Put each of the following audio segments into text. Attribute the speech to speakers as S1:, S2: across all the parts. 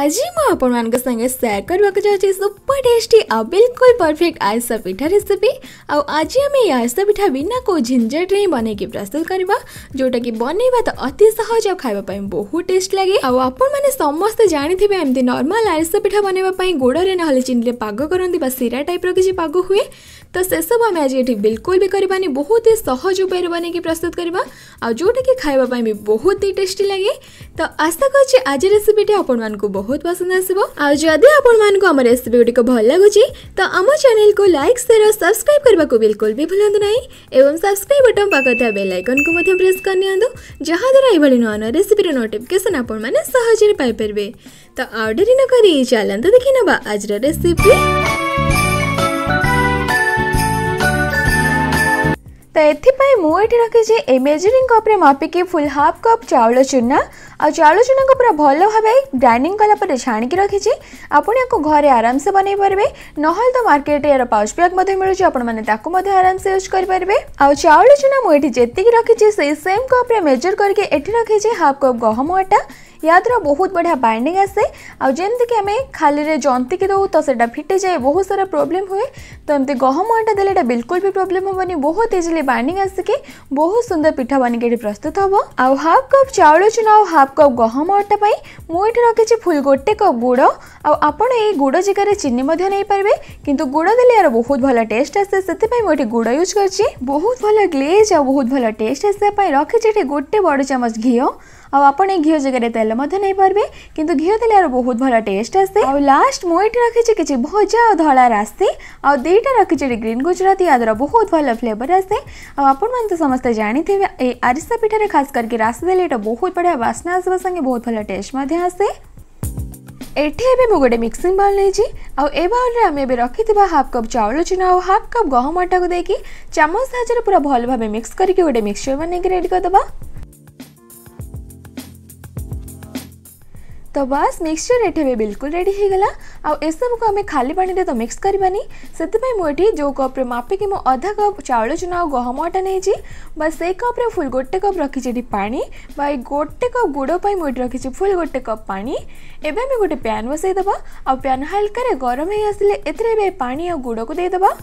S1: आज मैं संगे शेयर करने चाहिए सुपर टेस्टी आ बिल्कुल परफेक्ट आरिसा पिठा रेसिपी। आज आम आरिसा पिठा बिना को झंझट नहीं बनई प्रस्तुत करवा, जोटा कि बनइबा तो अति सहज और खाइबा बहुत टेस्ट लगे। आपण मैंने समस्ते जानी एमती नॉर्मल आरिसा पिठा बनइबा गुड़ ना चीनी पाग करती सीरा टाइप किसी पाग हुए, तो से सब आम आज ये बिल्कुल भी करवानी, बहुत ही सहज उपाय बनई प्रस्तुत करवा जोटा कि खाइबा भी बहुत ही टेस्टी लगे। तो आशा कर आज रेसिपीटी आपण मानकु बहुत पसंद आसबो। जदि आपण मानकु हमर रेसिपी गुडी को भल लागुची तो आम चैनल को लाइक शेयर और सब्सक्राइब करबा को बिल्कुल भी भूलंतु नहीं, एवं सब्सक्राइब बटन पाखता बेल आइकन को मध्य प्रेस कर नियंतु, जहां द्वारा एभली नवा नवा रेसिपी नोटिफिकेशन आपण माने सहजरे पाई परबे। तो आ देरी न करी चलंतु देखि नबा आज रेसिपी। तो एथिपाई मुझे रखी ए मेजरिंग कप रे मापिकी फुल हाफ कप चाउल चूना आ चाउल चूना को पूरा भल भाव ग्राइंडिंग कलापर छाणिकी रखी आपण या घरे आराम से बनई पारे, नहल तो मार्केट यार पाउच पैक मिलूँ आपण आराम से यूज करेंगे। आ चाउल चूना मुझे जी रखी से सेम कप रे मेजर करके रखी हाफ कप गहम आटा, या द्वारा बहुत बढ़िया बाइंडिंग आसे। आमती कि आम खाली जंतिकी दो तो सेटा फिटे जाए, बहुत सारा प्रॉब्लम हुए, तो एमती गहम आटा देले बिल्कुल भी प्रॉब्लम हेनी, बहुत इजिली बाइंडिंग आसिकी बहुत सुंदर पिठा बनिक प्रस्तुत हम। आउ हाफ कप चाउल चूना और हाफ कप गहम आटा मुझे रखी फुल गोटे कप गुड़। आपण ये गुड़ जगह चीनी नहीं पारे, किंतु गुड़ देले यार बहुत भल टेस्ट आसे, से मुझे गुड़ यूज कर बहुत भल ग्लेज आ बहुत भल टेस्ट आसापी रखी गोटे बड़ चामच घी। आपण घी जगह तेल नहीं पारे, किंतु घी देले यार बहुत भल टेस्ट आसे। आ लास्ट मुझे रखी किसी भजा और धला राशि आ दीटा रखी ग्रीन गुजराती, या द्वारा बहुत भल फ्लेवर आसे। आपण मैंने तो समस्त जानी थे आरिसा पिठारे खास करके राशि देले बहुत बढ़िया बास्ना आसवा संगे बहुत भल टेस्ट आसे। एठी एबे मु गोटे मिक्सिंग बाउल लेछि, आ ए बाउल रे हम एबे रखिथिबा हाफ कप चाउल चूना और हाफ कप गहम आटा को देकी चम्मच साहाय्य पूरा भल भाबे मिक्स करके गोटे मिक्सचर बनै के रेडी कर दबा। तो बस मिक्सचर एठे बिल्कुल रेडी हो गला। आ सब को आम खाली पानी दे तो मिक्स करबानी, से मुझे जो कप रे मापिकी मु आधा कप चाउल चूना और गहम आटा नहीं, बस से कप रे फुल गोटे कप रखी पानी, बाई गोटे कप गुड़ पर मुझे रखी फुल गोटे कप पानी। एबे आम गोटे पैन बसई दबा, आ पैन हल्का रे गरम हो आसिले एथरे पानी और गुड़ को दे दबा।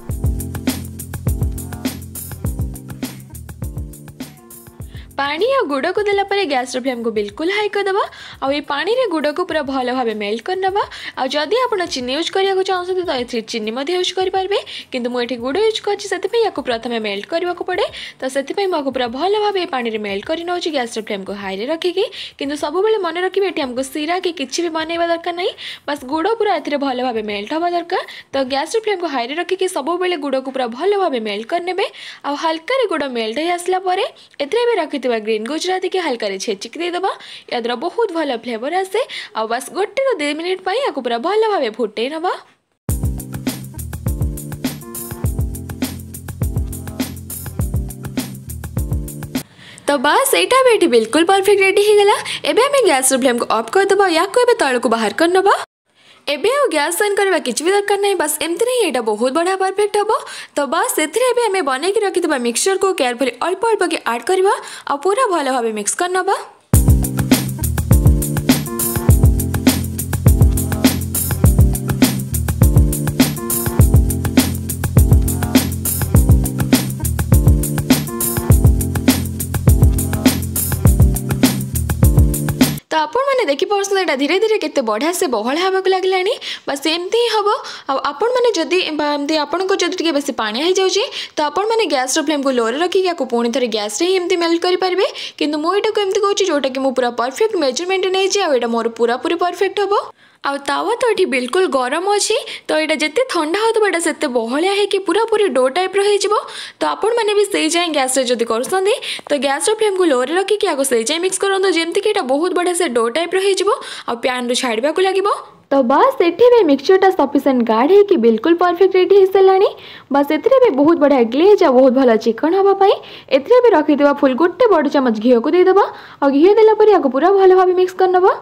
S1: पानी और गुड़ को देला परे गैस फ्लेम को बिल्कुल हाई कर दबा। आ ये पानी रे गुड़ को पूरा भल भाव मेल्ट कर नबा। आ जदि आपण चीनी यूज करिया चाहते तो ए चीनी यूज कर पारे, किंतु मुझे गुड़ यूज कर प्रथम मेल्ट करने को पड़े, तो से पूरा भल भाव पानी रे मेल्ट कर नौ गैस फ्लेम को हाई रे रखिकी। किंतु सब बेले मन रखिए ये आमको सीरा कि किसी भी बनइबा दरकार नहीं, बस गुड़ पूरा ए भल भाव मेल्ट हवा दरकार। तो गैस फ्लेम को हाई रे रखिकी सब बेले गुड़ को पूरा भल भाव मेल्ट करने। आ हल्का गुड़ मेल्ट हो आसला रखि ग्रीन गुजराती के हल्का छेचिक देदबा, या द्वारा बहुत भल फ्लेवर आसे। आ बस गोटे 2 मिनिट या पूरा भल भाव फुटे नबा। तो बस यहाँ भी बिल्कुल परफेक्ट रेडी हो गला। एबे हमें गैस फ्लेम को ऑफ कर दबा, या को एबे तल को बाहर कर नबा। एबे आ गैस ऑन करबा किछि भी दरकार नहीं, बस एमती नहीं एटा बहुत बढ़िया परफेक्ट हम। तो बस एथरे हमें बनई के रखिथिबा मिक्सचर को केयरफुली अल्प अल्प के ऐड करबा आ पूरा भल भाव मिक्स कर नबा। तो आपण मैंने देखी पार्सन एटा धीरे धीरे केते बढ़िया से बहल हवा लगे, बस एमती ही हम। आपण मैंने जदि एमती आपण को जदि टिके बेसी पानी हो जाउची तो आपण मैंने गैस फ्लेम को लो रे रखी या पुणी थे गैस रे ही एमती मेल्ट कर पारे, किंतु मु एटा को एमती कहूची जोटा कि मु पूरा परफेक्ट मेजरमेंट नहीं छी, आ एटा मोर पूरा पूरी परफेक्ट हम। आ तावा तो ये बिल्कुल गरम अच्छी, तो यहाँ जिते ठंडा होता से बहलिया है कि पूरा पूरी डो टाइप रही। तो आपण मैंने भी सही जाए गैस रे जदि करसंदी तो गैस फ्लेम को लो रे रखिकी आगो सही जाए मिक्स करंतु, जेमती कि एटा बहुत बढ़िया से डो टाइप रही आ पैन रू छाड़बा को लागिबो। तो बस एठी मिक्सचरटा सफिशिएंट गाढ़ है कि बिल्कुल परफेक्ट रेडी हो सारानी। बस एथरे बहुत बढ़िया ग्लेज आ बहुत भल चिकन हवा पाई एथरे रखिथिबा फुल गोटे बड़ चामच घी को दे दबा। आ घी देला परे आगो पूरा भल भाव मिक्स कर नबा।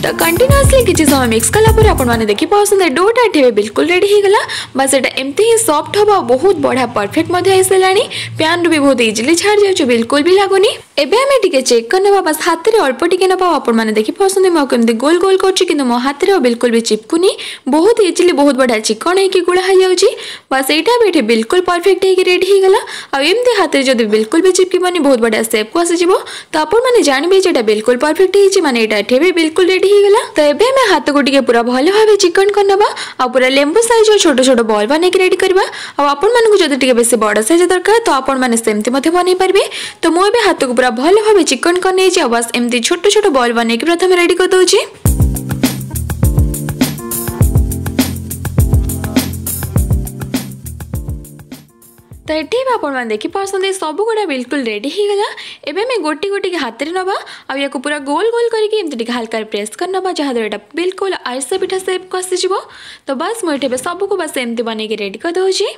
S1: तो कंटिन्यूअसली किसी समय मिक्स कलापर आपने देखी पाते डोटा एठे बिल्कुल रेडी हो गला। बस एटा एमती ही सॉफ्ट हम बहुत बढ़िया परफेक्ट आसला। पैन रू भी बहुत इजिली छाड़ जाऊँ बिल्कुल भी लगुनि। एबे आमे टिके चेक करने बस हाथ में अल्प टिके ना आपने देखी पाते मुझे गोल गोल कर हाथ में बिल्कुल भी चिपकुनी बहुत इजिली बहुत बढ़िया चिकन होगी गुड़ा हो जाऊँगी। बस यहाँ भी बिल्कुल परफेक्ट होगी रेडी हो गला। आमती हाथ में जब बिल्कुल भी चिपकनी बहुत बढ़िया सेप को आसीज तो आपने जानवे जो बिल्कुल परफेक्ट होगी माने ये भी बिल्कुल रेडी हो गला। तो ये आम हाथ को टिके पूरा भल भाव चिकन करनवा आ पूरा लेंबू साइज छोट छोट बॉल बनई रेडी करवा। आपको बेस बड़ साइज दरकार तो आपमती बनई पारे। तो मुझे हाथ को पूरा भल भाव चिकन कर बस एमती छोट छोट बॉल बनई प्रथम रेडी कर दूची। तो ये आपने देखी पाते सब गुड़ा बिल्कुल रेडी हो गला। एबे मैं गोटी गोटी के हाथ में नवा आ पूरा गोल गोल करके हल्का प्रेस कर नवा जहाँ द्वारा बिल्कुल आरिसा पिठा सेप को आसीज। तो बस मुझे सबको बस एमती बनई रेडी कर दूची।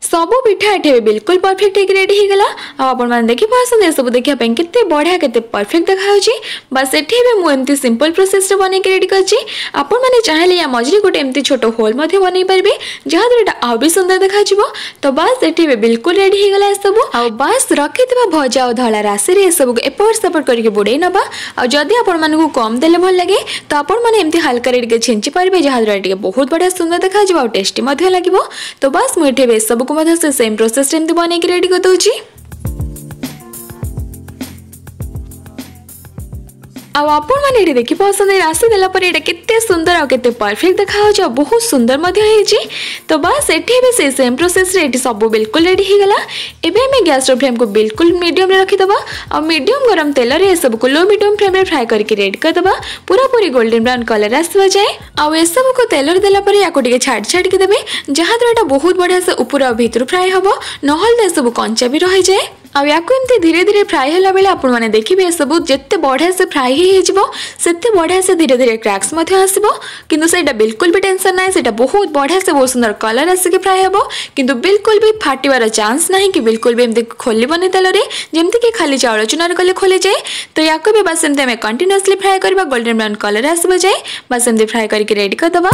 S1: सबू पिठा ये बिल्कुल परफेक्ट रेडी हो गला। आपने देखी पाते सब देखापी केते बढ़िया केते परफेक्ट देखा। बस ये मुझे सिंपल प्रोसेस बनई रेडी कर चाहिए या मझे गोटे एमती छोट होल बनई पारे जहाँ द्वारा आउ भी सुंदर देखा। तो बस ये बिल्कुल रेडी हो गला सब। आ बस रखि भजा और धला राशि सब एपट सेपट करके बुड़े नवा। जदि आपको कम देले भल लगे तो आपने एमती हल्का टिके छिंची पारे जहाँ द्वारा बहुत बढ़िया सुंदर देखा और टेस्टी लगे। तो बस मुझे सबको से सेम प्रोसेस एमती बनई रेडी कर दूची। आपने देखी पाते राशि देला केते सुंदर और केते परफेक्ट देखा बहुत सुंदर तो बस ये से सेम प्रोसेस रे सब बिल्कुल रेडी हो गला। एबे हमें गैस फ्लेम को बिल्कुल मीडियम रे रखिदबा और मीडियम गरम तेल रे सब को लो मीडियम फ्लेम रे फ्राई करके रेडी करदबा पूरा पूरी गोल्डन ब्राउन कलर आसवा जाए। आ ए सब को तेल रे देला परे याको टिके छाड़ छाड़ के देबे जहाँ द्वारा बहुत बढ़िया से ऊपर और भीतर फ्राई हबो नहल सब कंचा भी रही जाए। आमती धीरे धीरे फ्राए होला बेले आपने देखिए सब जिते बढ़िया से फ्राए होते बढ़िया से धीरे धीरे क्रैक्स आसो किंतु से बिल्कुल भी टेंशन ना से बहुत बढ़िया से बहुत सुंदर कलर आसिक फ्राए हम किंतु बिल्कुल भी फाटिबार चांस ना कि बिल्कुल भी एमती खोलबनी तेल जमती कि खाली चाउल चूना कले खोली जाए। तो या भी बस एमती आम कंटिन्यूअसली फ्राए करवा गोल्डन ब्राउन कलर आसवा जाए बस एमती फ्राए करके रेडी करदबा।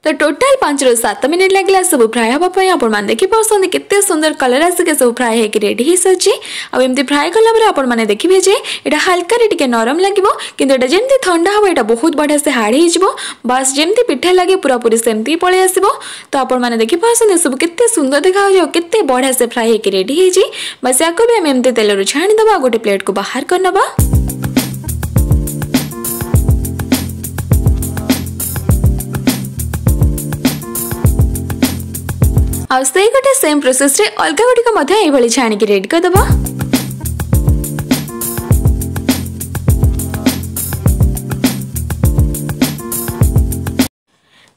S1: तो टोटाल 5 ରୁ 7 मिनट लगला सब फ्राए हाँपाई। आपने देखी पाते केते सुंदर कलर आसिक सब फ्राए होकर रेडी हो सारी। आमती फ्राए कलापर आपने देखिए जे यहाँ हल्का टिके नरम लगे किंतु एटा जमती ठंडा हम यहाँ बहुत बढ़िया से हाड़ हो बस जमती पिठा लगे पूरा पूरी सेमती पलि आस। तो आपने देखी पाते सब केते सुंदर देखा केते बढ़िया से फ्राए होकर रेडी हो बस या भी आम एमती तेल छाणीदबा गोटे प्लेट को बाहर करनबा। आ से गोटे सेम प्रोसेस रे अलग गुटिक छाणिकी रेडी करदबा।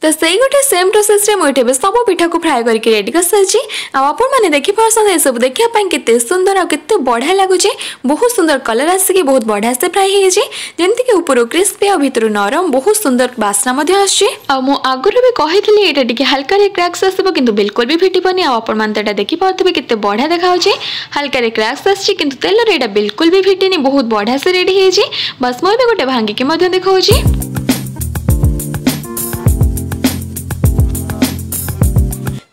S1: तो से गोटे सेम प्रोसेस रे मुझे सब पिठा को फ्राए करके रेडी कर सारी। आपने देखी पाते सब देखापी केते सुंदर और केते बढ़िया लगुचे बहुत सुंदर कलर आसिक बहुत बढ़िया से फ्राए होमती कि ऊपर क्रिस्पी और भीतर नरम बहुत सुंदर बास्ना आगुरी भी कही ये हल्का क्रैक्स आसो किंतु बिल्कुल भी फिटबनी। आपने देखी पाते केते बढ़िया देखा हल्का क्रैक्स आसी किंतु तेल रे बिल्कुल भी फिटनी बहुत बढ़िया से रेडी हो बस मुझे गोटे भांगिकी देखा।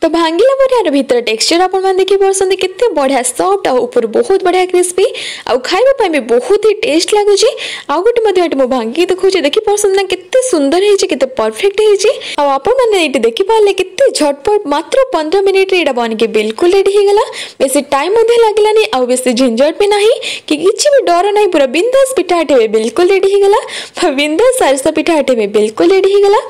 S1: तो भांगिला पर भीतर टेक्सचर आपने देखी पाते केते बढ़िया सॉफ्ट और ऊपर बहुत बढ़िया क्रिस्पी आउ खाइबा भी बहुत ही टेस्ट लगुच। आउ गोटे मु भांगी देखुचे देखी पाते ना केते सुंदर है केते परफेक्ट है। आपने ये देखी पारे केते झटपट मात्र 15 मिनट रे बनके बिल्कुल रेडी हो गला। बेसी टाइम लगलानी आउ बेसी झंझट भी नहीं कि किसी भी डर ना पूरा बिंदास पिठा हटे बिल्कुल रेडी हो गला। बिंदास अरिसा पिठा हटे बिल्कुल रेडी हो गला।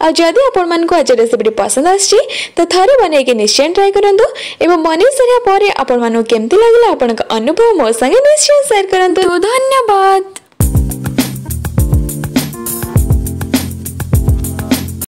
S1: आ जदि आपको आज रेसिपी पसंद आछि तो थरे बने के निश्चय ट्राई करंतु एवं बनै सारा परे आपन मानु केमति लागला आपन अनुभव मो संगे निश्चय शेयर करंतु। धन्यवाद।